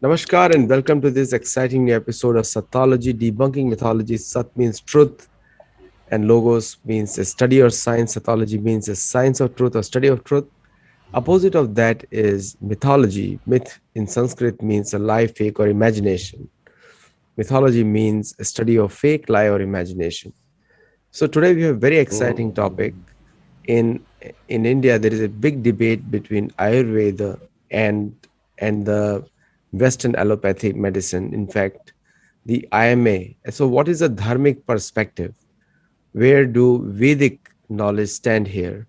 Namaskar and welcome to this exciting new episode of Satology Debunking Mythology. Sat means truth and logos means a study or science. Sathology means a science of truth or study of truth. Opposite of that is mythology. Myth in Sanskrit means a lie, fake, or imagination. Mythology means a study of fake, lie, or imagination. So today we have a very exciting topic. In in India, there is a big debate between Ayurveda and the Western allopathic medicine. In fact, the IMA. So, what is the dharmic perspective? Where do Vedic knowledge stand here?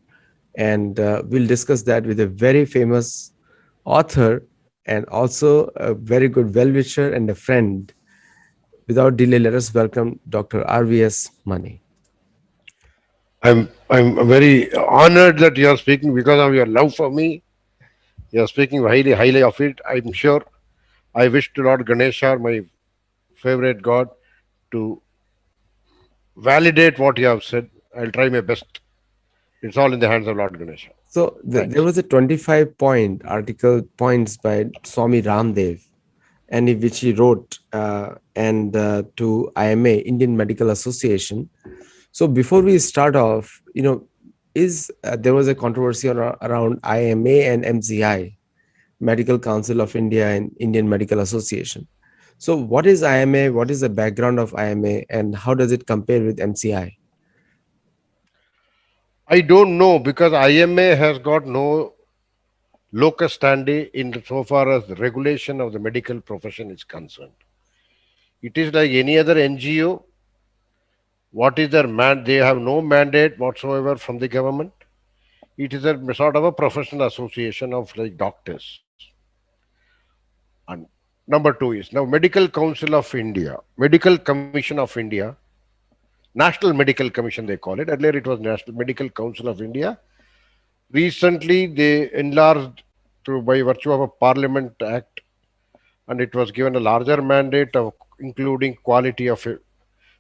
And we'll discuss that with a very famous author and also a very good well-wisher and a friend. Without delay, let us welcome Dr. RVS Mani. I'm very honored that you are speaking because of your love for me. You are speaking highly of it. I'm sure. I wish to Lord Ganesha, my favorite god, to validate what you have said. I'll try my best. It's all in the hands of Lord Ganesha. So there Thanks. was a 25 point article points by Swami Ramdev, and which he wrote and to IMA, Indian Medical Association. So before we start off, is there was a controversy around IMA and MCI, Medical Council of India and Indian Medical Association. So what is IMA? What is the background of IMA, and how does it compare with MCI? I don't know because IMA has got no locus standi in so far as the regulation of the medical profession is concerned. It is like any other NGO. What is their man? They have no mandate whatsoever from the government. It is a sort of a professional association of like doctors. And number two is now Medical Council of India, Medical Commission of India, National Medical Commission they call it. Earlier it was National Medical Council of India. Recently they enlarged through by virtue of a Parliament Act, and it was given a larger mandate of including quality of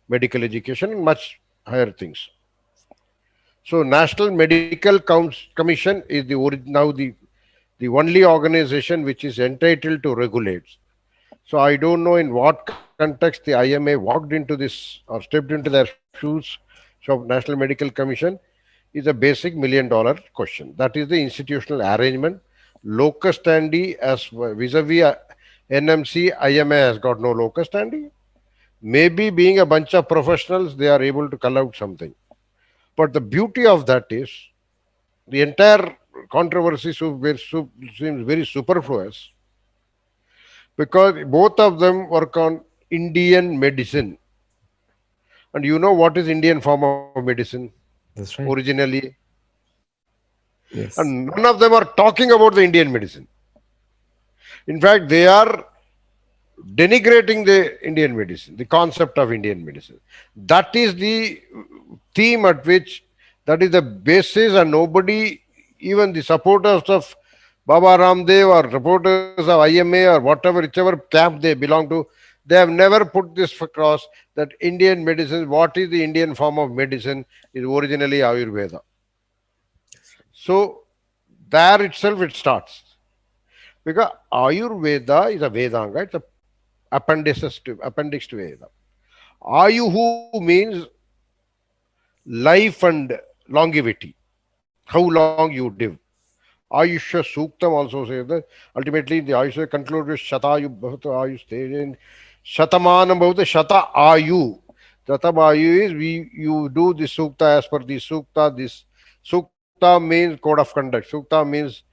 medical education and much higher things. So National Medical Commission is now the only organization which is entitled to regulate. So I don't know in what context the IMA walked into this or stepped into their shoes. So National Medical Commission is a basic $1 million question. That is the institutional arrangement. Locus standi as vis-a-vis NMC, IMA has got no locus standi. Maybe being a bunch of professionals, they are able to call out something. But the beauty of that is the entire controversy seems very superfluous because both of them work on Indian medicine. And you know what is Indian form of medicine That's right. originally? Yes. And none of them are talking about the Indian medicine. In fact, they are denigrating the Indian medicine, the concept of Indian medicine. That is the theme at which, that is the basis, and nobody, even the supporters of Baba Ramdev or supporters of IMA or whatever, whichever camp they belong to, they have never put this across that Indian medicine, what is the Indian form of medicine, is originally Ayurveda. So there itself it starts. Because Ayurveda is a Vedanga, it's a appendix to Veda. Ayuhu means life and longevity, how long you live. Ayusha Suktam also says that ultimately the Ayusha concludes with Shatayu Bhavata Ayush Tejen Shatamanam Bhavata Shata Ayu. Shata Ayu is you do the Sukta as per the Sukta. This Sukta means code of conduct. Sukta means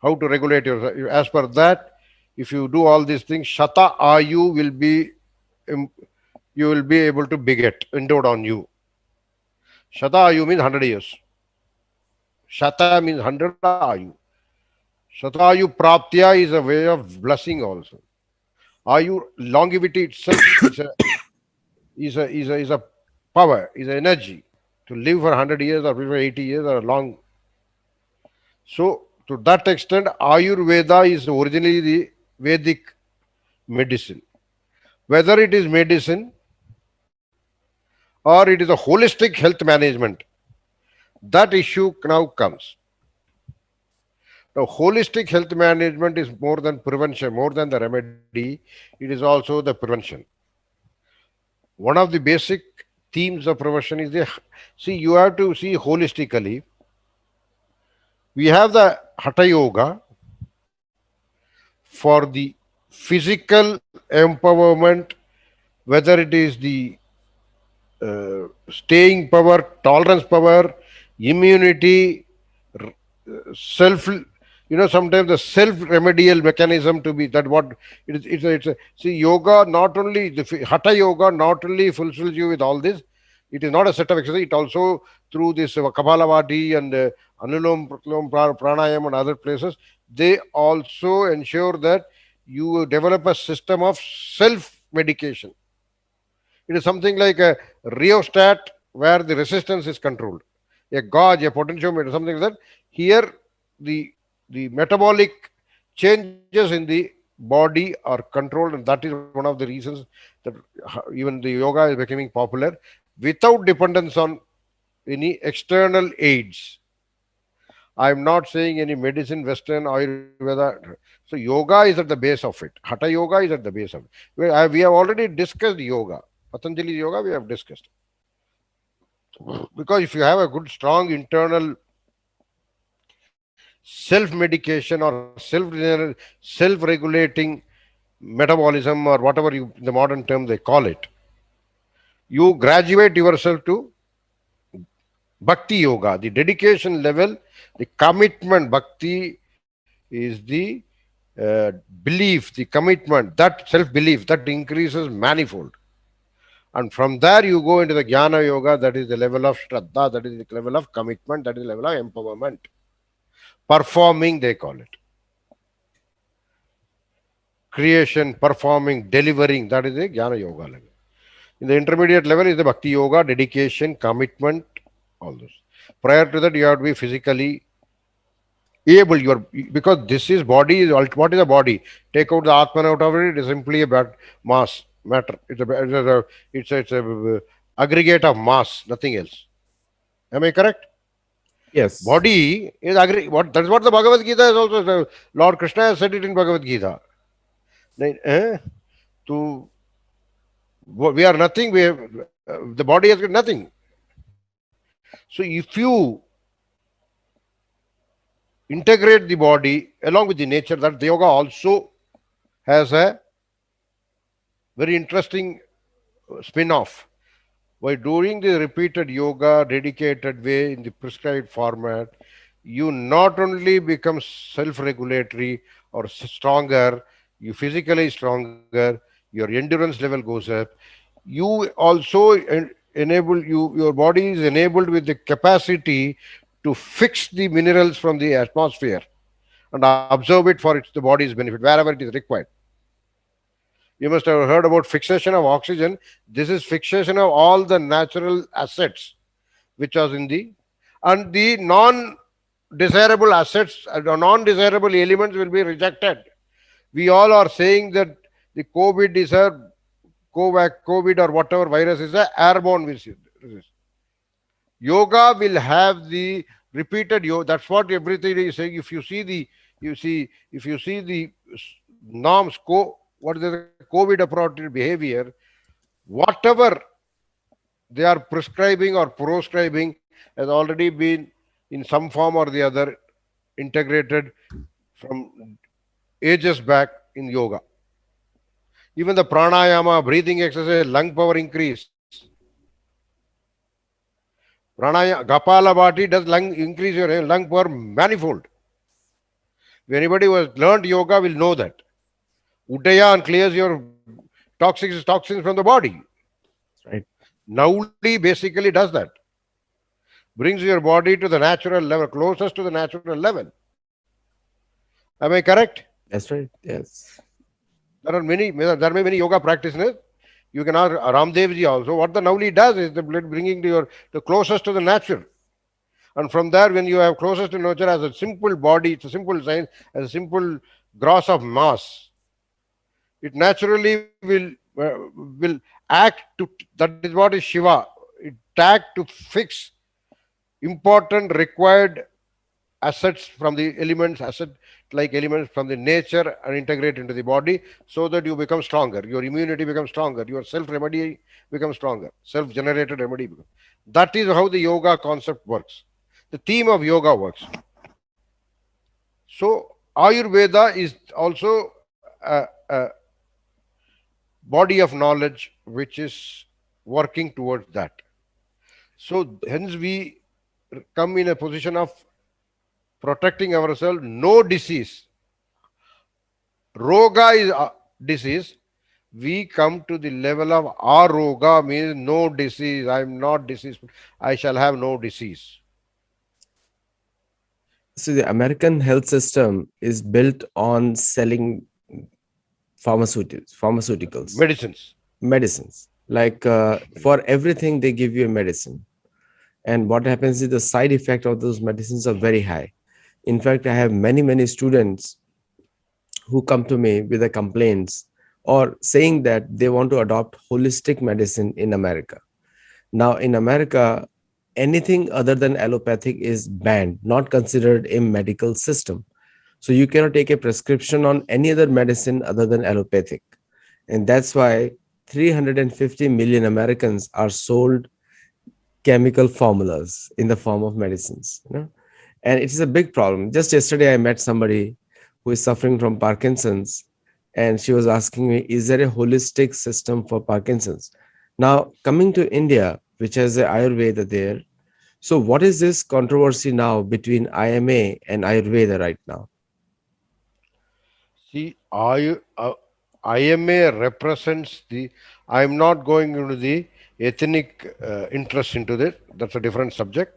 how to regulate yourself. As per that, if you do all these things, Shata Ayu will be, you will be able to beget, endowed on you. Shata Ayu means 100 years. Shata means 100 Ayu. Shatayu Praptya is a way of blessing also. Ayu, longevity itself is a power, is an energy to live for 100 years or for 80 years or long. So, to that extent, Ayurveda is originally the Vedic medicine. Whether it is medicine or it is a holistic health management, that issue now comes. Now, holistic health management is more than prevention, more than the remedy. It is also the prevention. One of the basic themes of prevention is the see. You have to see holistically. We have the Hatha Yoga for the physical empowerment, whether it is the staying power, tolerance power, immunity, self. Sometimes the self remedial mechanism to be that what it's a see yoga not only the hatha yoga not only fulfills you with all this. It is not a set of exercise. It also through this Kapalabhati and Anulom Pranayam and other places, they also ensure that you develop a system of self medication. It is something like a rheostat where the resistance is controlled, a gauge, a potentiometer, something like that. Here, the metabolic changes in the body are controlled, and that is one of the reasons that even the yoga is becoming popular without dependence on any external aids. I am not saying any medicine, Western, Ayurveda. So yoga is at the base of it. Hatha yoga is at the base of it. We have already discussed yoga. Patanjali yoga we have discussed. Because if you have a good, strong internal self-medication or self-regulating metabolism or whatever you in the modern term they call it, you graduate yourself to bhakti yoga, the dedication level, the commitment. Bhakti is the belief, the commitment, that self-belief that increases manifold. And from there you go into the jnana yoga, that is the level of shraddha, that is the level of commitment, that is the level of empowerment. Performing, they call it. Creation, performing, delivering, that is the jnana yoga level. In the intermediate level is the bhakti yoga, dedication, commitment, all those. Prior to that, you have to be physically able. Because this is body is what is a body? Take out the atman out of it. It is simply about mass matter. It's a aggregate of mass, nothing else. Am I correct? Yes. Body is what that is what the Bhagavad Gita is also. Lord Krishna has said it in Bhagavad Gita. To we are nothing. We have, the body has got nothing. So if you integrate the body along with the nature, that the yoga also has a very interesting spin-off. By doing the repeated yoga dedicated way in the prescribed format, you not only become self-regulatory or stronger, you physically stronger, your endurance level goes up. You also enable your body is enabled with the capacity to fix the minerals from the atmosphere and absorb it for the body's benefit wherever it is required. You must have heard about fixation of oxygen. This is fixation of all the natural assets which was in the and the non-desirable assets, non-desirable elements will be rejected. We all are saying that the COVID is a COVID or whatever virus is a airborne disease. Yoga will have the repeated yoga. That's what everything is saying. If you see the if you see the norms, what is the COVID appropriate behavior, whatever they are prescribing or proscribing has already been in some form or the other integrated from ages back in yoga. Even the pranayama, breathing exercise, lung power increase. Pranayama, Kapalabhati does increase your lung power manifold. If anybody who has learned yoga will know that. Uddiyana clears your toxins from the body. Right. Nauli basically does that. Brings your body to the natural level, closest to the natural level. Am I correct? That's right. Yes. There are many yoga practitioners. You can ask Ramdevji also. What the Nauli does is the blood bringing the closest to the natural. And from there, when you have closest to nature as a simple body, it's a simple science, as a simple gross of mass, it naturally will act to, that is what is Shiva. It act to fix important required assets from the elements, asset like elements from the nature and integrate into the body so that you become stronger. Your immunity becomes stronger. Your self remedy becomes stronger. Self generated remedy becomes. That is how the yoga concept works. The theme of yoga works. So Ayurveda is also a body of knowledge which is working towards that. So hence we come in a position of protecting ourselves, no disease. Roga is disease. We come to the level of aroga, means no disease. I am not diseased. I shall have no disease. So the American health system is built on selling pharmaceuticals, Medicines. medicines. Like for everything, they give you a medicine. And what happens is the side effect of those medicines are very high. In fact, I have many students who come to me with the complaints or saying that they want to adopt holistic medicine in America. Now, in America, anything other than allopathic is banned, not considered a medical system. So you cannot take a prescription on any other medicine other than allopathic. And that's why 350 million Americans are sold chemical formulas in the form of medicines. And it is a big problem. Just yesterday, I met somebody who is suffering from Parkinson's, and she was asking me, is there a holistic system for Parkinson's? Now, coming to India, which has the Ayurveda there, so what is this controversy now between IMA and Ayurveda right now? See, IMA represents the. I am not going into the ethnic interest into this. That's a different subject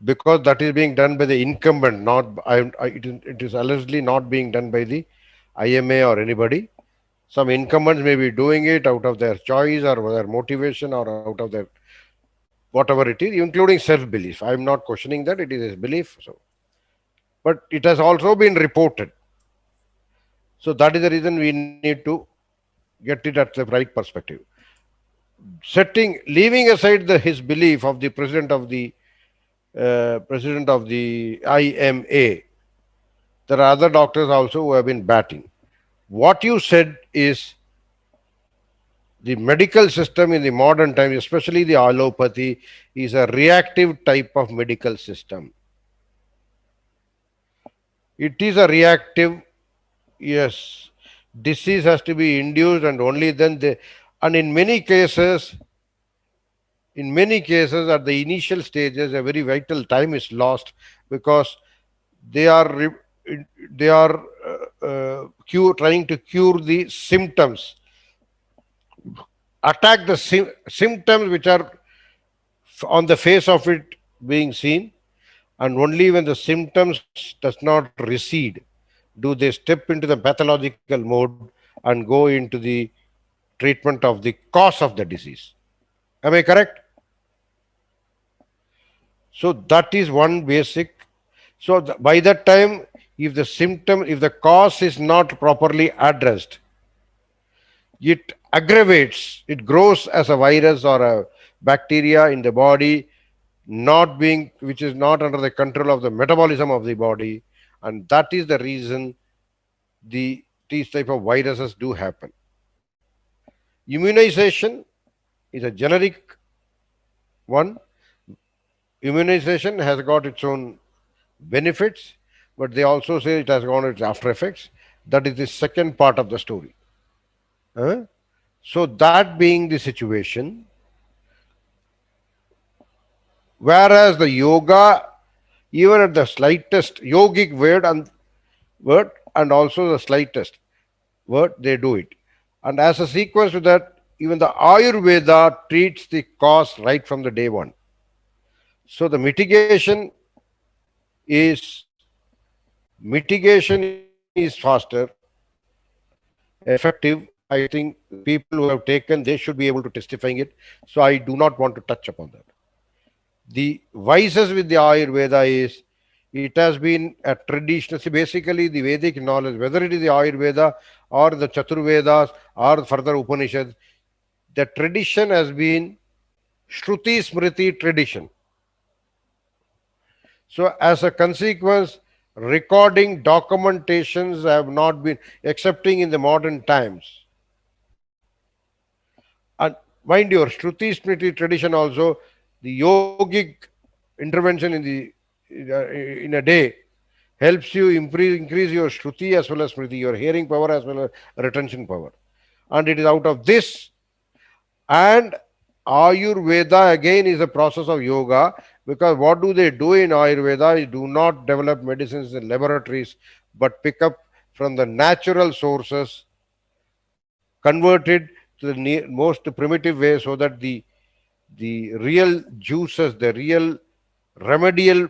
because that is being done by the incumbent, not it is allegedly not being done by the IMA or anybody. Some incumbents may be doing it out of their choice or their motivation or out of their whatever it is, including self-belief. I am not questioning that, it is his belief. So, but it has also been reported. So that is the reason we need to get it at the right perspective. Leaving aside his belief of the president of the IMA, there are other doctors also who have been batting. What you said is the medical system in the modern time, especially the allopathy, is a reactive type of medical system. It is a reactive, yes. Disease has to be induced, and only then and in many cases, at the initial stages, a very vital time is lost because they are trying to cure the symptoms, attack the symptoms which are on the face of it being seen, and only when the symptoms does not recede do they step into the pathological mode and go into the treatment of the cause of the disease. Am I correct? So that is one basic. So by that time, if the cause is not properly addressed, it aggravates, it grows as a virus or a bacteria in the body, which is not under the control of the metabolism of the body, and that is the reason these type of viruses do happen. Immunization is a generic one. Immunization has got its own benefits, but they also say it has got its after effects. That is the second part of the story. So that being the situation, whereas the yoga, even at the slightest yogic word and also the slightest word, they do it. And as a sequence to that, even the Ayurveda treats the cause right from the day one. So the mitigation is faster, effective. I think people who have taken, they should be able to testifying it. So I do not want to touch upon that. The vices with the Ayurveda is it has been a tradition. See, basically, the Vedic knowledge, whether it is the Ayurveda or the Chaturvedas or further Upanishads, the tradition has been Shruti Smriti tradition. So, as a consequence, recording documentations have not been accepting in the modern times. And mind your Shruti Smriti tradition also, the yogic intervention in a day helps you increase your Shruti as well as Smriti, your hearing power as well as retention power. And it is out of this. And Ayurveda again is a process of yoga, because what do they do in Ayurveda is do not develop medicines in laboratories but pick up from the natural sources, converted to the most primitive way, so that the real juices, the real remedial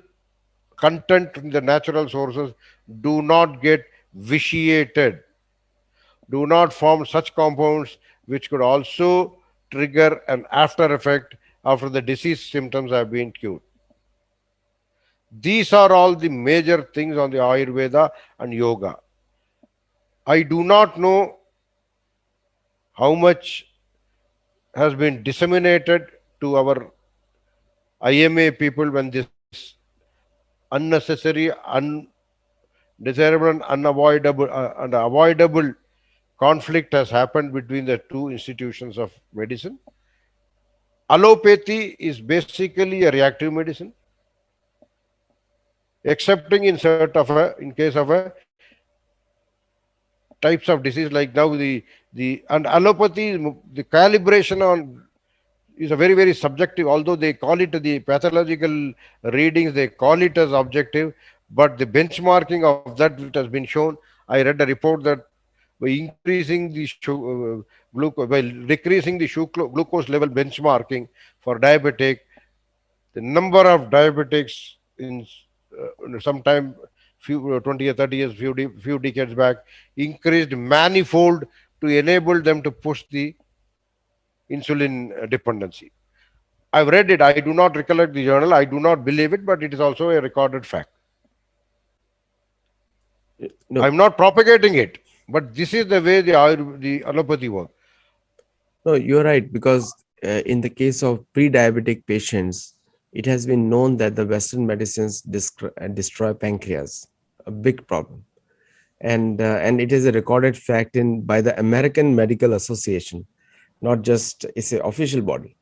content in the natural sources do not get vitiated, do not form such compounds which could also trigger an after effect after the disease symptoms have been cured. These are all the major things on the Ayurveda and yoga. I do not know how much has been disseminated to our IMA people when this unnecessary, undesirable, and avoidable conflict has happened between the two institutions of medicine. Allopathy is basically a reactive medicine, excepting in case of a types of disease like now the and allopathy the calibration on is a very subjective. Although they call it the pathological readings, they call it as objective, but the benchmarking of that which has been shown. I read a report that by increasing the glucose, by decreasing the glucose level benchmarking for diabetic, the number of diabetics in sometime few 20 or 30 years, few decades back, increased manifold to enable them to push the insulin dependency. I've read it. I do not recollect the journal. I do not believe it, but it is also a recorded fact. No, I'm not propagating it, but this is the way the allopathy works. no, you're right, because in the case of pre-diabetic patients, it has been known that the Western medicines destroy pancreas, a big problem. And it is a recorded fact in by the American Medical Association, not just it's an official body.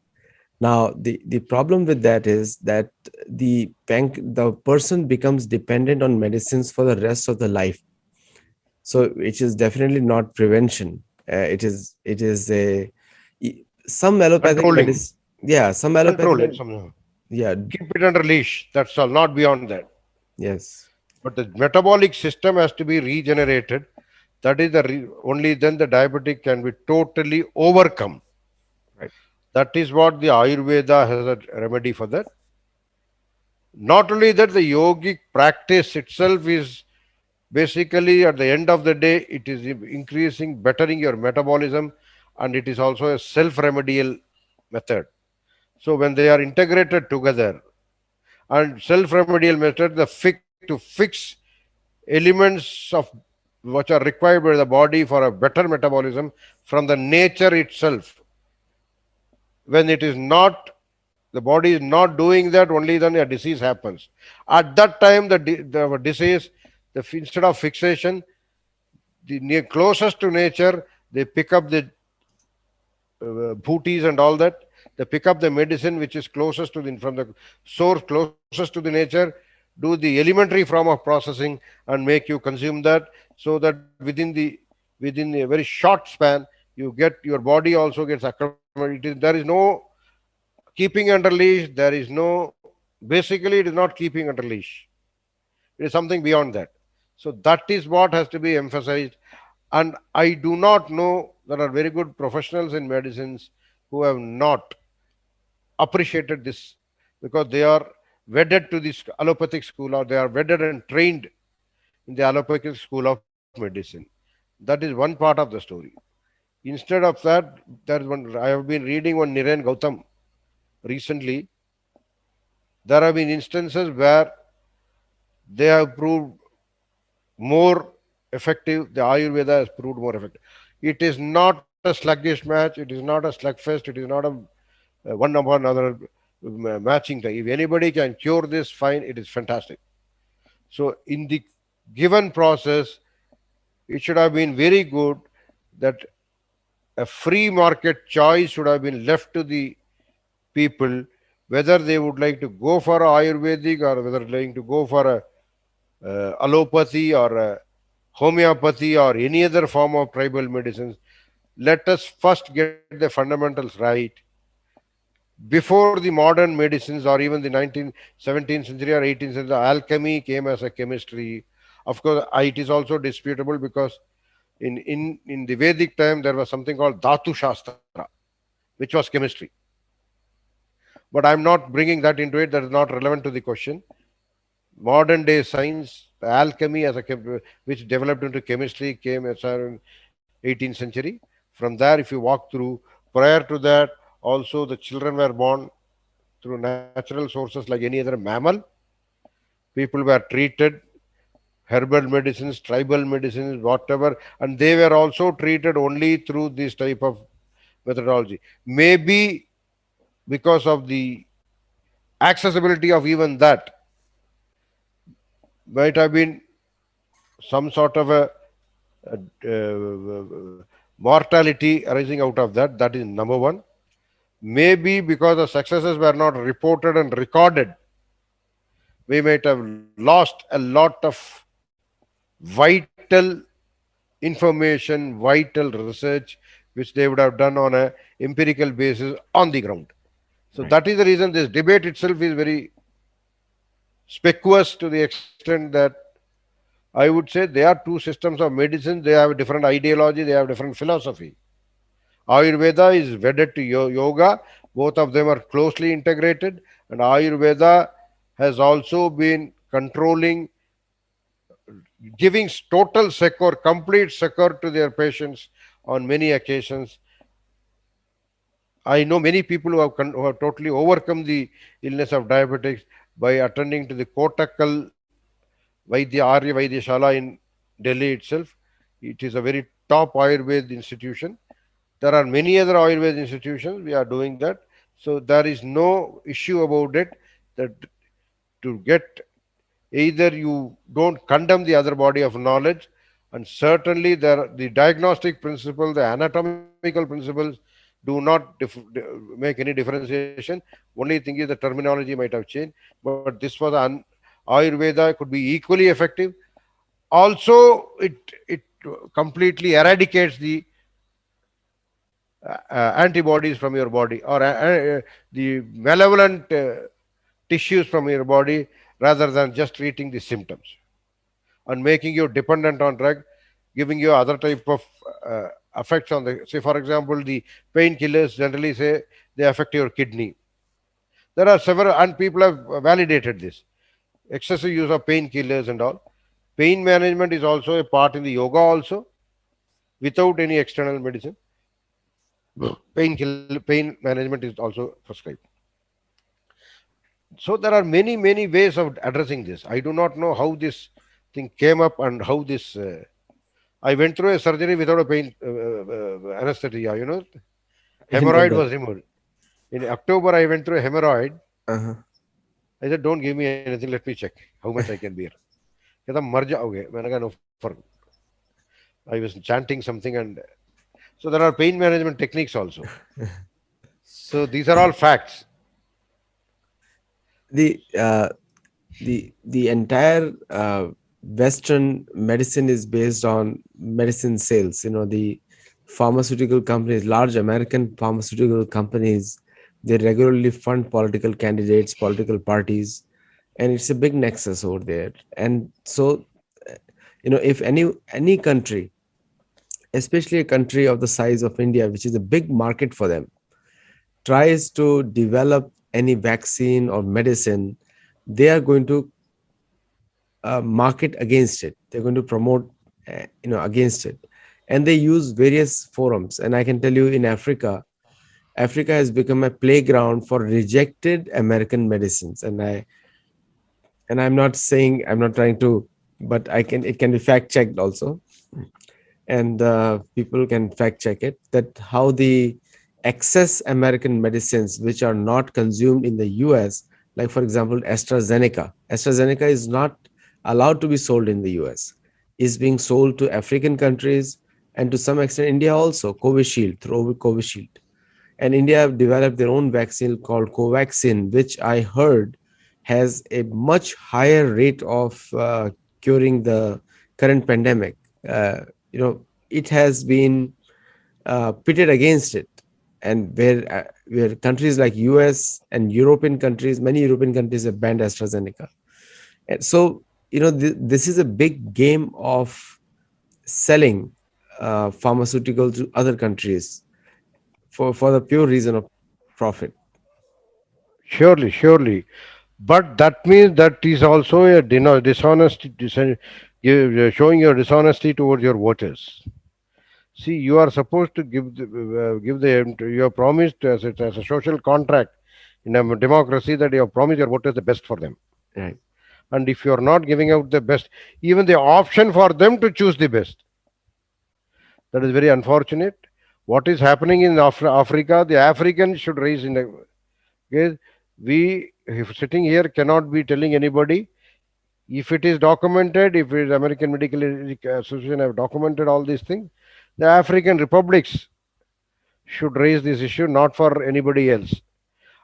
Now, the problem with that is that the person becomes dependent on medicines for the rest of the life. So it is definitely not prevention. It is a some allopathic Controlling, medicine. Yeah, some allopathic. control it somehow. Yeah, Keep it under leash. That's all, not beyond that. yes, But the metabolic system has to be regenerated. That is only then the diabetic can be totally overcome. right. That is what the Ayurveda has a remedy for that. Not only that, the yogic practice itself is basically at the end of the day, it is increasing, bettering your metabolism, and it is also a self remedial method. So, when they are integrated together, and self remedial method, to fix elements of which are required by the body for a better metabolism from the nature itself. When it is not, the body is not doing that, only then a disease happens. At that time, the disease, instead of fixation, the near closest to nature, they pick up the booties and all that. They pick up the medicine which is closest to from the source, closest to the nature, do the elementary form of processing and make you consume that, so that within a very short span, you get your body also gets acclimated. There is no keeping under leash. There is no, basically it is not keeping under leash. It is something beyond that. So that is what has to be emphasized. And I do not know, there are very good professionals in medicines who have not appreciated this, because they are wedded to this allopathic school, or they are wedded and trained in the allopathic school of medicine. That is one part of the story. Instead of that, there is one, I have been reading one Niren Gautam recently. There have been instances where they have proved more effective. The Ayurveda has proved more effective. It is not a sluggish match. It is not a slugfest. It is not a one upon another. matching time. If anybody can cure this, fine, it is fantastic. So in the given process, it should have been very good that a free market choice should have been left to the people, whether they would like to go for a Ayurvedic or whether they're going to go for a allopathy or a homeopathy or any other form of tribal medicines. Let us first get the fundamentals right before the modern medicines or even the 19th, 17th century or 18th century. Alchemy came as a chemistry. Of course, it is also disputable because in the Vedic time there was something called Dhatu Shastra, which was chemistry. But I'm not bringing that into it. That is not relevant to the question. Modern day science, alchemy which developed into chemistry came as in 18th century. From there, if you walk through, prior to that, also the children were born through natural sources like any other mammal. People were treated, herbal medicines, tribal medicines, whatever, and they were also treated only through this type of methodology. Maybe because of the accessibility of even that, might have been some sort of a mortality arising out of that. That is number one. Maybe because the successes were not reported and recorded, we might have lost a lot of vital information, vital research, which they would have done on a empirical basis on the ground. So Right. that is the reason this debate itself is very specuous to the extent that I would say there are two systems of medicine. They have a different ideology, they have different philosophy. Ayurveda is wedded to yoga. Both of them are closely integrated, and Ayurveda has also been controlling, giving total succor, complete succor to their patients on many occasions. I know many people who have totally overcome the illness of diabetics by attending to the Kotakal Vaidya Arya Vaidya Shala in Delhi itself. It is a very top Ayurveda institution. There are many other Ayurveda institutions. We are doing that. So there is no issue about it. That to get, either you don't condemn the other body of knowledge, and certainly there the diagnostic principle, the anatomical principles do not make any differentiation. Only thing is the terminology might have changed, but this was Ayurveda could be equally effective. Also, it completely eradicates the antibodies from your body, or the malevolent tissues from your body, rather than just treating the symptoms and making you dependent on drug, giving you other type of effects on the, say for example, the painkillers generally say they affect your kidney. There are several, and people have validated this excessive use of painkillers and all. Pain management is also a part in the yoga also, without any external medicine. Pain management is also prescribed. So there are many ways of addressing this. I do not know how this thing came up and how this. I went through a surgery without a pain anesthesia. I didn't know Hemorrhoid that. was removed. In October, I went through a hemorrhoid. Uh-huh. I said, "Don't give me anything. Let me check how much I can bear." कहता मर जाओगे. मैंने कहा, "No, for." I was chanting something, and so there are pain management techniques also. So these are all facts. The the entire Western medicine is based on medicine sales. The pharmaceutical companies, large American pharmaceutical companies, they regularly fund political candidates, political parties, and it's a big nexus over there. And so, if any country, especially a country of the size of India, which is a big market for them, tries to develop any vaccine or medicine, they are going to market against it. They're going to promote, against it, and they use various forums. And I can tell you, in Africa has become a playground for rejected American medicines. And I'm not saying, I'm not trying to, but it can be fact checked also, and people can fact check it, that how the excess American medicines which are not consumed in the US, like for example, AstraZeneca. AstraZeneca is not allowed to be sold in the US, is being sold to African countries and to some extent India also, Covishield, through Covishield. And India have developed their own vaccine called Covaxin, which I heard has a much higher rate of curing the current pandemic. Uh, it has been pitted against it, and where countries like US and European countries, many European countries have banned AstraZeneca. And so this is a big game of selling pharmaceutical to other countries for the pure reason of profit. Surely, surely. But that means that is also a dishonesty, you're showing your dishonesty towards your voters. See, you are supposed to give the you have promised as a social contract in a democracy that you have promised your voters the best for them. Right. And if you are not giving out the best, even the option for them to choose the best, that is very unfortunate. What is happening in Africa, the Africans should raise in the. Okay, we if sitting here cannot be telling anybody. If it is documented, if it is American Medical Association have documented all these things, the African republics should raise this issue, not for anybody else.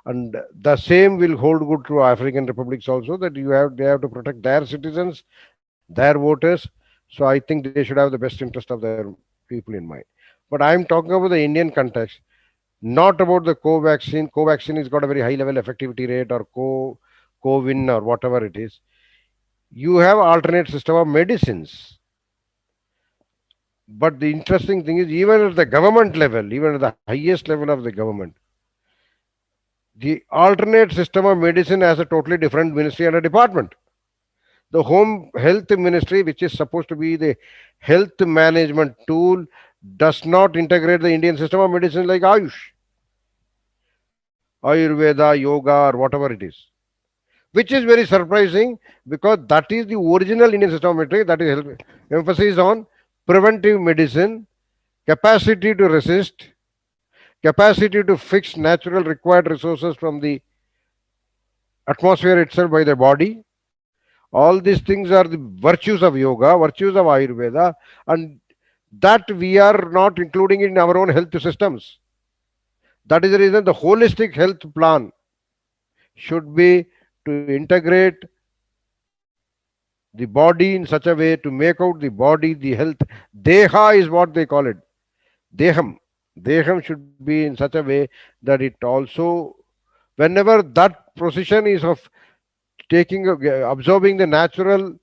And the same will hold good to African republics also, that they have to protect their citizens, their voters. So I think they should have the best interest of their people in mind. But I am talking about the Indian context, not about the Covaxin. Covaxin has got a very high level effectivity rate, or Covin, or whatever it is. You have alternate system of medicines. But the interesting thing is, even at the government level, even at the highest level of the government, the alternate system of medicine has a totally different ministry and a department. The home health ministry, which is supposed to be the health management tool, does not integrate the Indian system of medicine like Ayush, Ayurveda, yoga, or whatever it is, which is very surprising, because that is the original Indian system of medicine, that is emphasis on preventive medicine, capacity to resist, capacity to fix natural required resources from the atmosphere itself by the body. All these things are the virtues of yoga, virtues of Ayurveda, and that we are not including in our own health systems. That is the reason the holistic health plan should be to integrate the body in such a way to make out the body, the health. Deha is what they call it. Deham. Deham should be in such a way that it also, whenever that position is of taking, absorbing the natural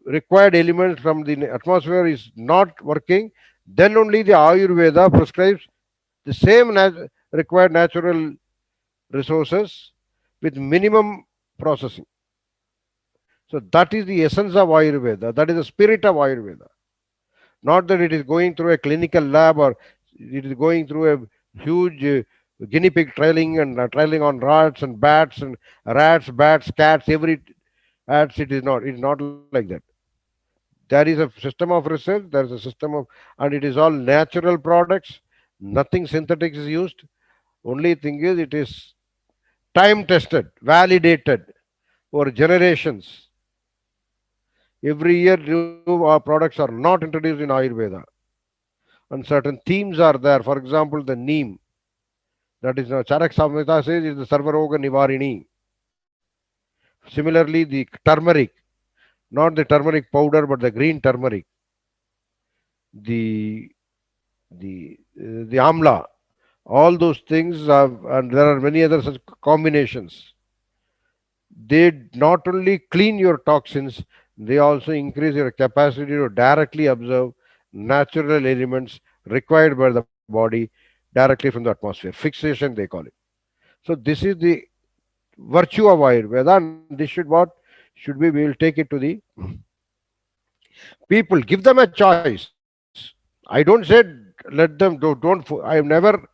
required elements from the atmosphere is not working, then only the Ayurveda prescribes the same required natural resources with minimum processing. So that is the essence of Ayurveda. That is the spirit of Ayurveda. Not that it is going through a clinical lab, or it is going through a huge guinea pig trialing, and trialing on rats and bats and rats, bats, cats, every ats. It is not. It is not like that. There is a system of research. There is a system of, and it is all natural products. Nothing synthetic is used. Only thing is, it is time tested, validated over generations. Every year, new products are not introduced in Ayurveda, and certain themes are there. For example, the neem, that is Charak Samhita says, is the Sarvaroga Nivarini. Similarly, the turmeric, not the turmeric powder, but the green turmeric, the the amla, all those things have, and there are many other such combinations. They not only clean your toxins, they also increase your capacity to directly observe natural elements required by the body directly from the atmosphere. Fixation, they call it. So this is the virtue of Ayurveda, and this should what should be. We will take it to the people. Give them a choice. I don't say let them don't. I have never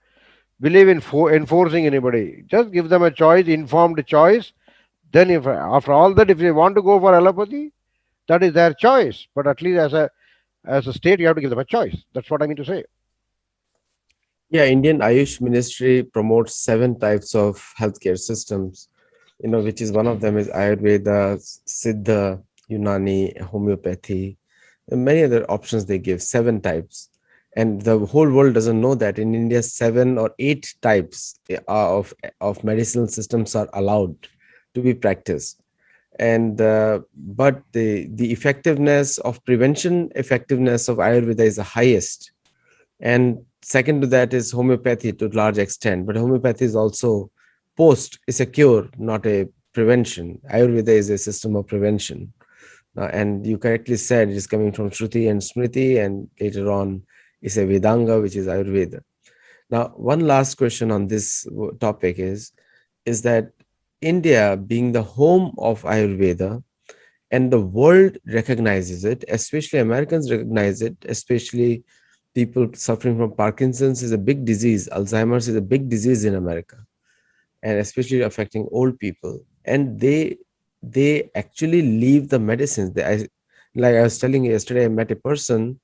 believe in enforcing anybody. Just give them a choice, informed choice. Then, if after all that, if they want to go for allopathy, that is their choice. But at least as a state, you have to give them a choice. That's what I mean to say. Yeah, Indian Ayush Ministry promotes 7 types of healthcare systems, which is one of them is Ayurveda, Siddha, Unani, homeopathy, and many other options they give, 7 types. And the whole world doesn't know that in India, 7 or 8 types of medicinal systems are allowed to be practiced. And but the effectiveness of prevention effectiveness of Ayurveda is the highest, and second to that is homeopathy to a large extent, but homeopathy is also post, is a cure, not a prevention. Ayurveda is a system of prevention. And you correctly said it is coming from Shruti and Smriti, and later on is a Vedanga, which is Ayurveda. Now, one last question on this topic is that India being the home of Ayurveda, and the world recognizes it, especially Americans recognize it, especially people suffering from Parkinson's is a big disease, Alzheimer's is a big disease in America, and especially affecting old people. And they actually leave the medicines. Like I was telling you yesterday, I met a person.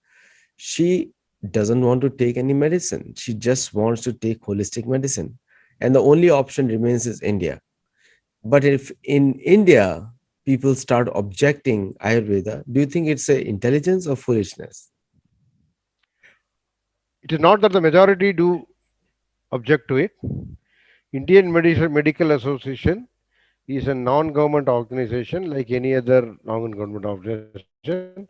She doesn't want to take any medicine. She just wants to take holistic medicine, and the only option remains is India. But if in India people start objecting Ayurveda, do you think it's a intelligence or foolishness? It is not that the majority do object to it. Indian Medical Association is a non-government organization like any other non-government organization.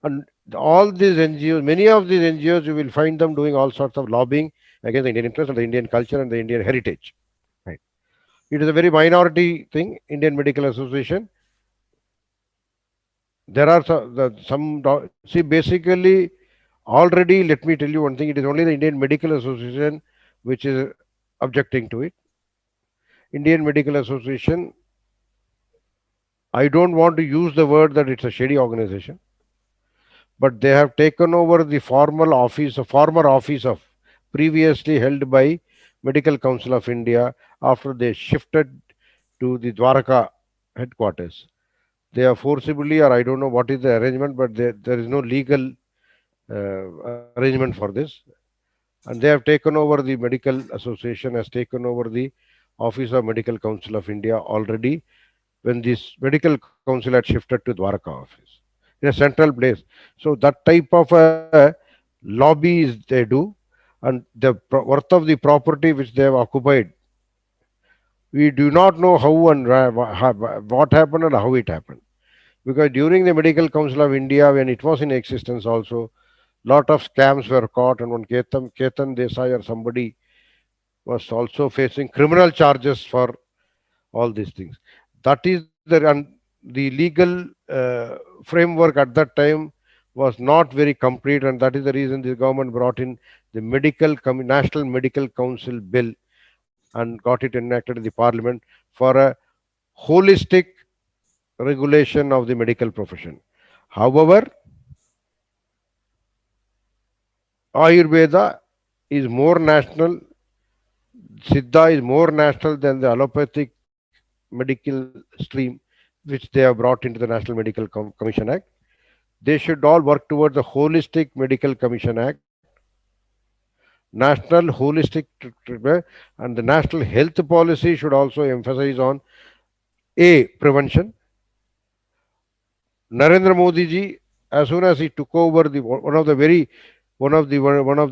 And all these NGOs, many of these NGOs, you will find them doing all sorts of lobbying against the Indian interest and the Indian culture and the Indian heritage. Right. It is a very minority thing, Indian Medical Association. There are see, basically, already, let me tell you one thing, it is only the Indian Medical Association which is objecting to it. Indian Medical Association, I don't want to use the word that it's a shady organization, but they have taken over the former office of previously held by Medical Council of India after they shifted to the Dwarka headquarters. They are forcibly, or I don't know what is the arrangement, but there is no legal arrangement for this. And they have taken over the Medical Association, has taken over the Office of Medical Council of India already when this Medical Council had shifted to Dwarka office in a central place. So that type of lobbies they do, and the worth of the property which they have occupied, we do not know how and what happened and how it happened. Because during the Medical Council of India, when it was in existence also, lot of scams were caught, and one Ketan Desai or somebody was also facing criminal charges for all these things. That is the legal framework at that time was not very complete, and that is the reason the government brought in the National Medical Council bill and got it enacted in the parliament for a holistic regulation of the medical profession. However, Ayurveda is more national, Siddha is more national than the allopathic medical stream which they have brought into the National Medical Commission Act. They should all work towards the Holistic Medical Commission Act, National Holistic Treatment, and the National Health Policy should also emphasize on A, prevention. Narendra Modi ji, as soon as he took over the one of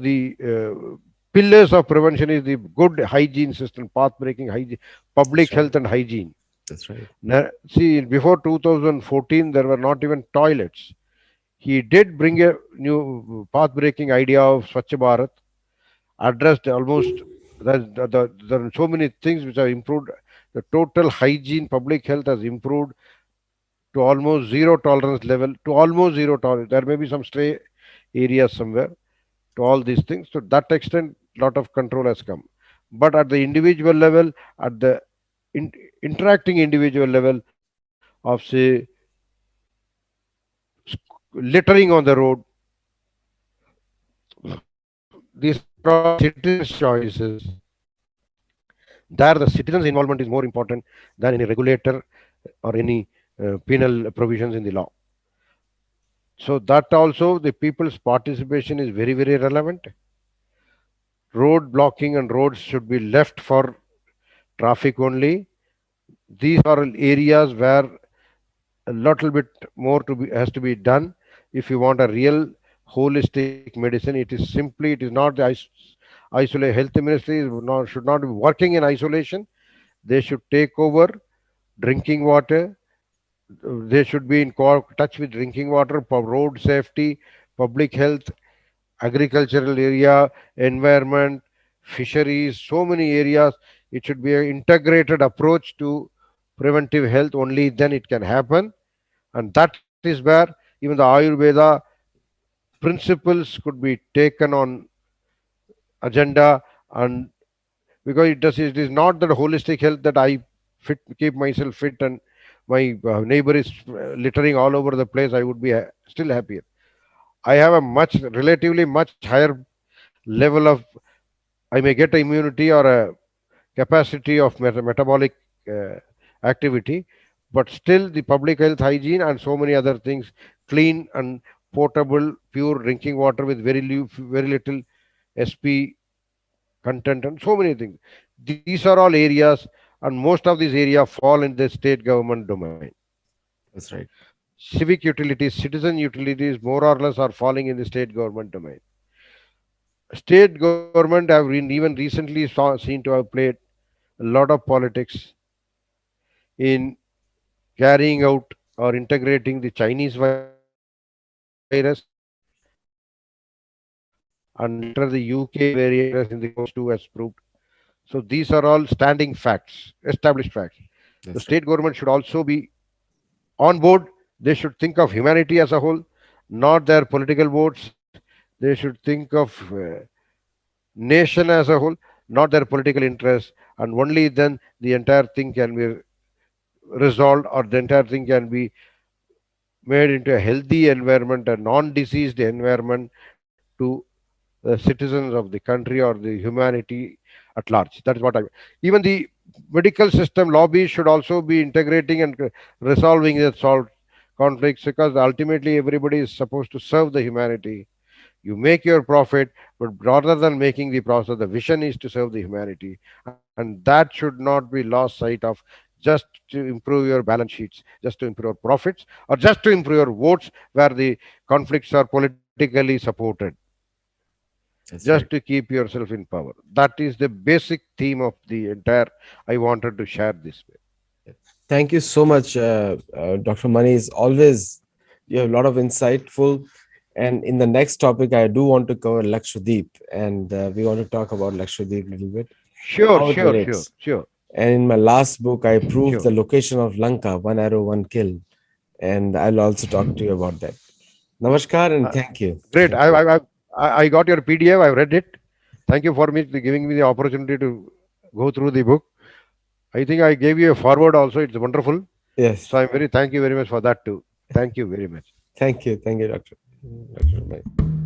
the pillars of prevention is the good hygiene system, path breaking hygiene, public That's right. health and hygiene. That's right. See, before 2014, there were not even toilets. He did bring a new path breaking idea of Swachh Bharat, addressed almost there are so many things which have improved. The total hygiene, public health has improved to almost zero tolerance level, to almost zero tolerance. There may be some stray areas somewhere to all these things. To that extent, lot of control has come. But at the individual level, at the in, interacting individual level of say littering on the road, these are all citizens' choices. There, the citizens' involvement is more important than any regulator or any penal provisions in the law. So that also the people's participation is very, very relevant. Road blocking and roads should be left for traffic only. These are areas where a little bit more to be has to be done if you want a real holistic medicine. It is not the isolate health ministry is not, should not be working in isolation. They should take over drinking water. They should be in touch with drinking water, road safety, public health, agricultural area, environment, fisheries, so many areas. It should be an integrated approach to preventive health. Only then it can happen. And that is where even the Ayurveda principles could be taken on agenda. And because it is not that holistic health that I keep myself fit and my neighbor is littering all over the place, I would be still happier. I have a much relatively much higher level of, I may get immunity or a capacity of metabolic uh, activity, but still the public health hygiene and so many other things, clean and potable pure drinking water with very little sp content and so many things. These are all areas, and most of these areas fall in the state government domain. That's right. Civic utilities, citizen utilities, more or less are falling in the state government domain. State government have even recently seen to have played a lot of politics in carrying out or integrating the Chinese virus, and later the UK variant virus in the coast too has proved. So these are all standing facts, established facts. The That's right. state government should also be on board. They should think of humanity as a whole, not their political votes. They should think of nation as a whole, not their political interests, and only then the entire thing can be resolved, or the entire thing can be made into a healthy environment, a non-diseased environment to the citizens of the country or the humanity at large. That is what I. Even the medical system lobbies should also be integrating and resolving the solved conflicts, because ultimately everybody is supposed to serve the humanity. You make your profit, but rather than making the profit, the vision is to serve the humanity, and that should not be lost sight of just to improve your balance sheets, just to improve your profits, or just to improve your votes where the conflicts are politically supported, That's just right. to keep yourself in power. That is the basic theme of the entire. I wanted to share this way. Thank you so much, Dr. Mani. Is always you have a lot of insightful. And in the next topic, I do want to cover Lakshadweep, and we want to talk about Lakshadweep a little bit, Sure, how it sure, sure, relates. sure, And in my last book, I proved sure. the location of Lanka, one arrow, one kill, and I'll also talk to you about that. Namaskar and Uh, thank you. Great. Thank you. I got your PDF. I've read it. Thank you for giving me the opportunity to go through the book. I think I gave you a forward also. It's wonderful. Yes. So I'm very thank you very much for that too. Thank you very much. Thank you. Thank you, Doctor. Dr. Mani.